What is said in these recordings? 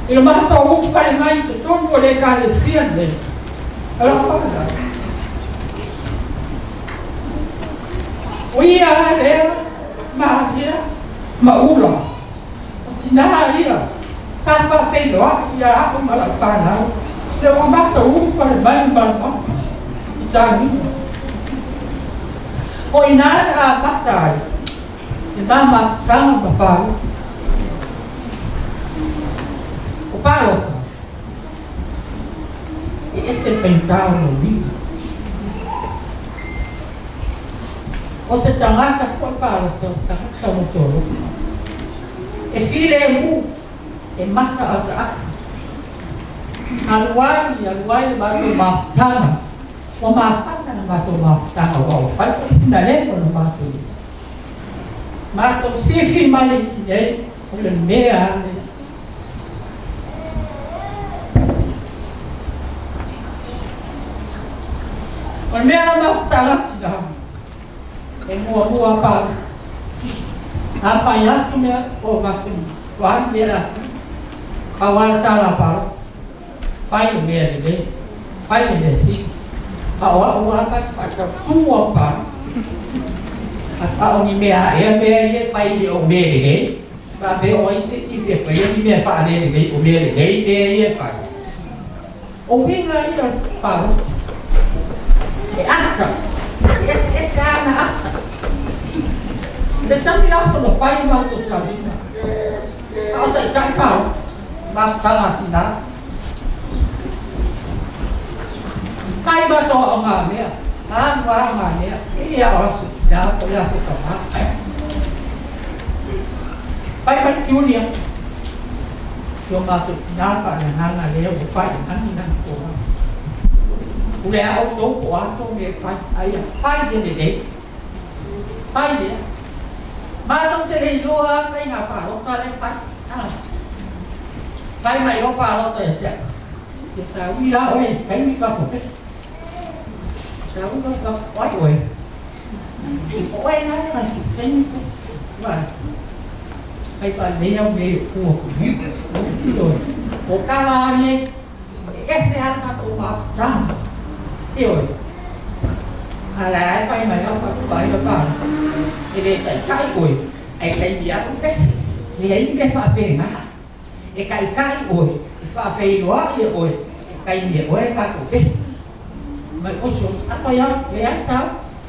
e lo matou um fare mai tutto vuole cade sfiande allora cosa uia era Maria maula tina ia sapa feio ia aku malah panau dia matou fare mai mal isani o ina a batai e mama kang bapai Palo. E esse pentau no livro. Você tangata foi palo, então está como todo. E filho mu e mata ata. Aluai baru mata. O mata na bato mata o pai precisa lembrar no bato. Mato se filmar ele, o meia Mas me ama talatina. E mua pa. Apanhar que me o vakin. Vai mera. Awal tala pa. Pai me de. Pai me si. Awal pa pa tua pa. Atau ni mea e pai de o me de. Ba be o insiste que pai ni me fa de o me de e pai. O me ngai pa. E acca, esse ana acca. Então se lá só não faz mais o sabina. Ao já pau, mas tá matina. Faz mais o amor, ah, não amor, e a osso, já foi a sua tomar. Vai Julia. Eu mato nada para nada, eu faz nada por o ao tô quarto me faz de faz de mas não tem lua vai na parota ele faz mày nó parota é que sao đi ra ơi cái mi có một cái sao có quá rồi ôi nó là cái mà phải phải đi ông đi của rồi một ca la đi cái xe ăn mà tụ họp rằng rồi là quay mày không có vậy đâu còn thì để tận trái củi ai cái gì cũng cái gì ấy cái pha về mà cái trái củi pha về đó rồi cái gì của cái của cái mày có số ăn bao nhiêu để ăn sao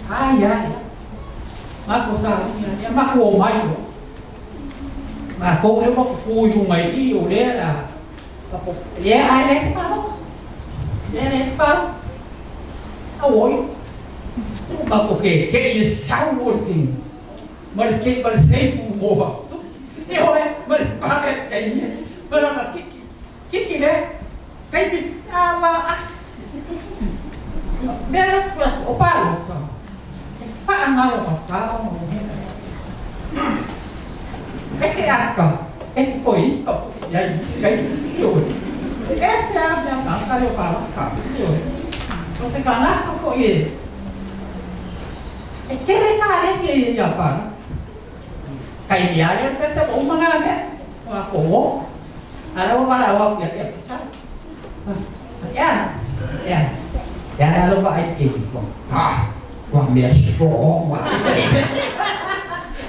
ai vậy mà cô sao nhà mà cô mày mà cô nếu mà cô dùng mày yêu đấy là ai lấy sao lấy sao ôi mà porque que saúde mas que para sem fumou eu mas para cái para mà cái đấy cái bị mà bé nó ở ba rồi ba ăn nào mà ba không cái ăn còn cái quỷ còn vậy cái rồi cái sao đang tặng ta được vào cả rồi você ganhar não foi ele. É que ele tá ali que já para. Cai dia ele pensa bom mana né? Uma cor. Ada apa lah awak dia sabe? Ya. Ya lalu pak ai kim. Quang dia strong quá.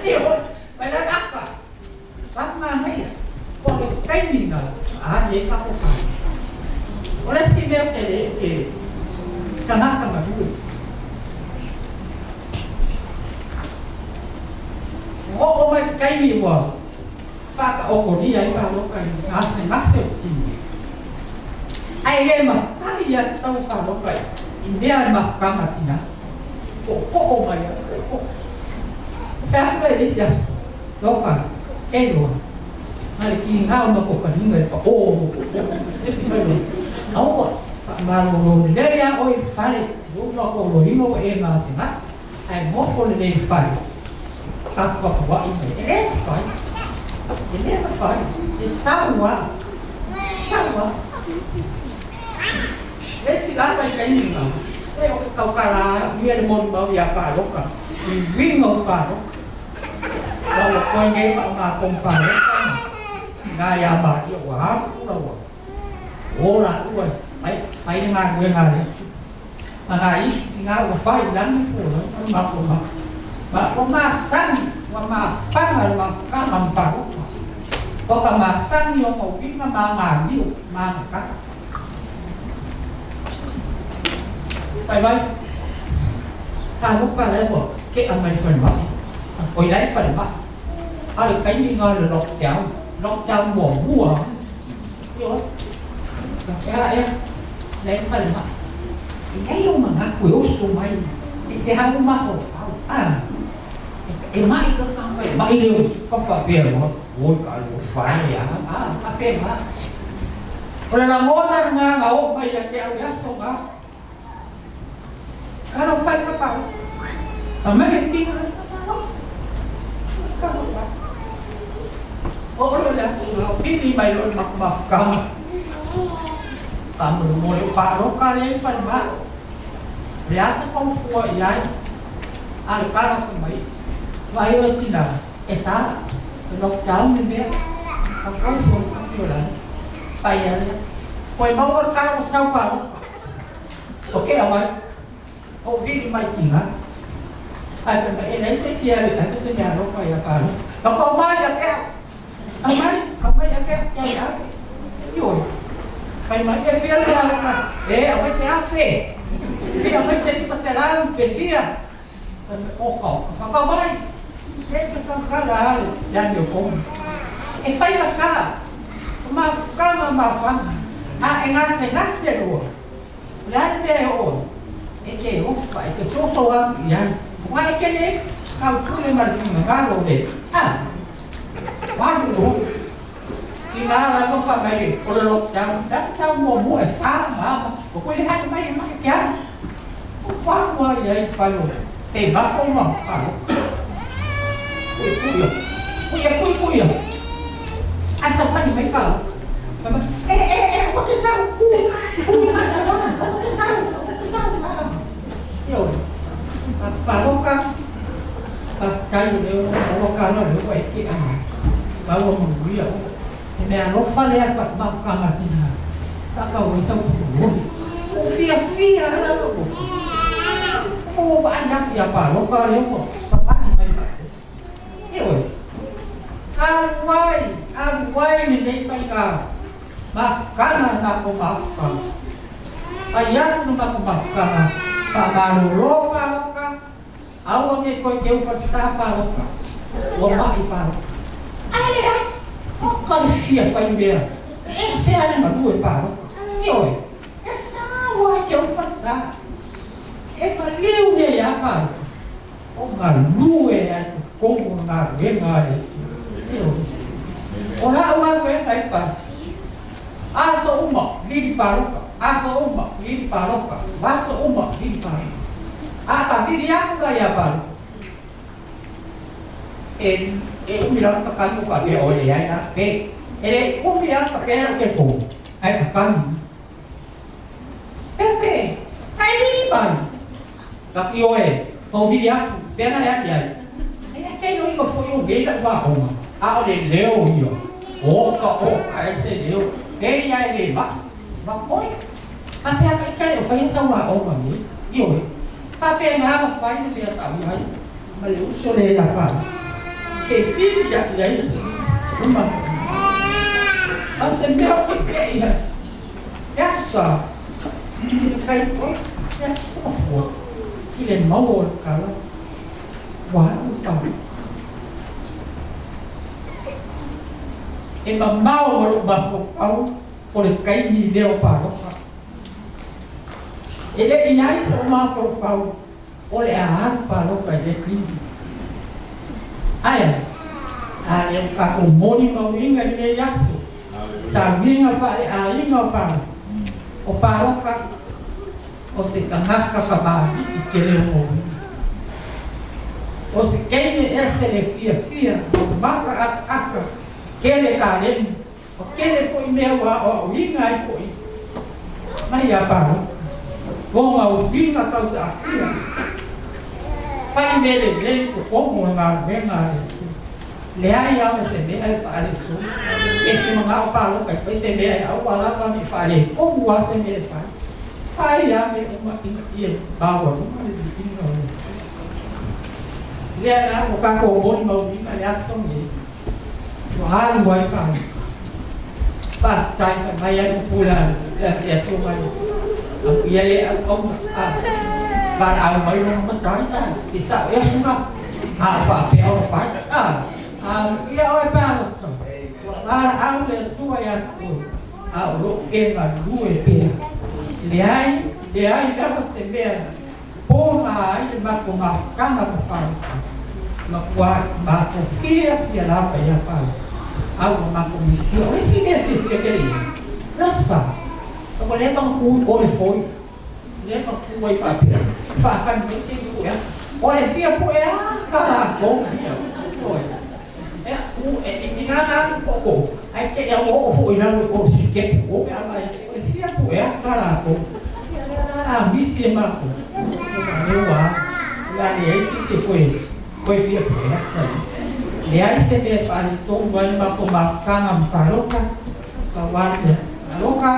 Điều phải đã đắc cả. Lắm mà mấy. Còn cái gì nào? Vậy không phải. Oleh si dia để Kenapa nggak dulu? Oh, my cái gì mà ba cái ô cổ đi ấy vào lúc này nó thành mắc sẹo thì ai game mà ta đi ăn sau vào lúc vậy India mà cam mà thì nó ô mày cái này đi sao lúc mà cái đồ mà khi ngao mà cổ cần người bảo nấu rồi mà rồi đây ra ôi phải lúc nó cổ lối nó em mà sẽ mất ai mốt con đi phải tập vào gọi cái đấy phải thì sao quá đấy xí lá cái gì mà đây một cái cầu cà là miền môn bao giờ phải lúc cả mình viên ngầu phải lúc rồi coi nghe mà cùng phải lúc ngaya ba dia wa ula wa ola ua pai nga ngā ngā isi ngā wa pai lani ko ma ko masang wa ma panga ma ka mamparo ko ka masang yo mo pinga ma ngā ma ka pai bai ta lúc ka le bo ke amai phần ba oi dai phần ba ada cái gì ngon là lọc cháo mổ vua hiểu ya em lấy phần mà cái yêu mà ngã quỷ xuống mày thì sẽ không mắc đâu em mãi cứ không phải mãi đều có phải tiền không ôi cả lũ phải ya mắc tiền mà rồi là món ăn ngang ngấu mày là kẹo giá xong á cái đâu phải các bạn mấy cái kia các bạn orang dah suruh pilih bayi mak kamu mulai parok kali pan mak biasa kau buat ya ada kalau kembali bayi Cina esa lok jauh ni dia kau suruh kau lah bayar kau mau kalau sao parok okey awak kau pilih bayi Cina ai phải vậy đấy sẽ chia được cái số nhà nó phải là phải nó không mai là kẹo không mấy là kẹo cho giá rồi phải mấy cái phía là để ở mấy xe phê khi ở mấy xe thì có xe la về phía ô cổ nó không mấy cái con là đang điều cùng em phải là cả mà phăng anh ăn sẽ ngắt xe rồi đang về ổn cái kiểu phải cái số số ăn gì ngoài cái đấy cao cứ lên mặt ngã rồi để quá đủ thì là không phải mày có lộc trong mùa mùa sáng mà quên hát mấy cái quá quá vậy phải rồi thì bắt không mà cùi anh sao anh mấy vào có cái sao cùi có cái sao rồi và lúc cái điều nó cái nó được vậy kia và một người hiểu nè nó phát lên vật bao cả là gì hả ta cầu với sông phía đó ô bạn nhắc giờ bảo nó coi nếu một sắp bắt thì mày phải rồi ăn quay mình đi phải cả mà cái mà cũng bảo cả ai nhắc nó mà cũng bảo cả mà đồ vào cả áo cái coi kêu phải sao vào cả vào ai đấy con phía phải về xe mà đuổi vào rồi sao qua kêu phải sao em mà liêu về á vào ông mà đuổi cũng mà cái người rồi ông đã ông cái phải aso umma gini paruka aso umma gini paruka baso umma gini paruka tapi dia enggak ya paru bilang tekan muka dia oleh ya nak ele bilang pakai ke phone ai tekan pepe kai ni paru tapi mau dia nggak ya cái nó có phôi ghế đã qua ông để leo nhiều cái xe leo cái này để bắt mối cái phải xong mà ông mà nghĩ nhiều phải mà phải như là sao vậy mà liệu số này là phải cái gì vậy đúng không ở xem biết cái này rất sợ cái rất sợ cái này máu rồi cả quá trời em mà mau mà lục bầm một áo có được cái gì đều phải không vậy đấy ý nhái sao mà không phải có lẽ hát phải không phải để gì ai em cả cùng môn mà nghĩ ngay đây giác sự sáng đi ngọc phải ý ngọc phải có phải không cả có sự căng hát cả bà cái điều môn có sự cái này sẽ là phía bác các kele karen o kele foi meu o vinga ai foi mai a paro com a vinga causa aqui fai mele bem com o na venga Lea ia me se mea e whaare su. E ki mga o palo kai pai se mea e au wala pa mi whaare. O mua se mea e whaare. Hai ia me uma i e bawa. Uma le di ino. Lea nga o kako o moni mau ni ma lea song e. O haru wai pa. Pa tai ka mai a kupula. Lea su mai. Aku ia le au au. Ba au mai o ma tai ta. Ki sao e sunga. Fa pe o fa. Ia oi palo. Ala au le tua ia tu. Au lo ke ma due pe. Le ai dava se mea. Poma ai ma ko ma kama pa. Ma kwa ma ko kia la pa ia pa. Au ma ko missio. E si ne si ke ke. Nasa. Ko le bang ku o le foi. Le bang ku ai pa pe. Fa kan me ti ku ya. O le fia po ya ka ko. E nga pouco. Aí que é o foi lá o se que o ela é fia poé caraco. Ah, me se marco. Eu lá ele se foi fia poé. E aí se me fala então vai uma cama paroca. Kawarnya. Aloka.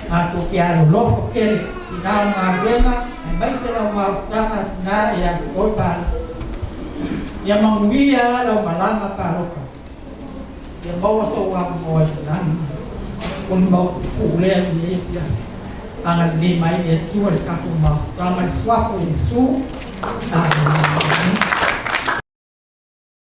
Aku kiaro loco que ele dá uma grana, vai ser uma cama na e a copa. E a manguia lá uma lama paroca. Dia bawa seorang bawa senang, pun bawa pulen dia, angan lima ini kiwal kaku mau, ramai suatu isu,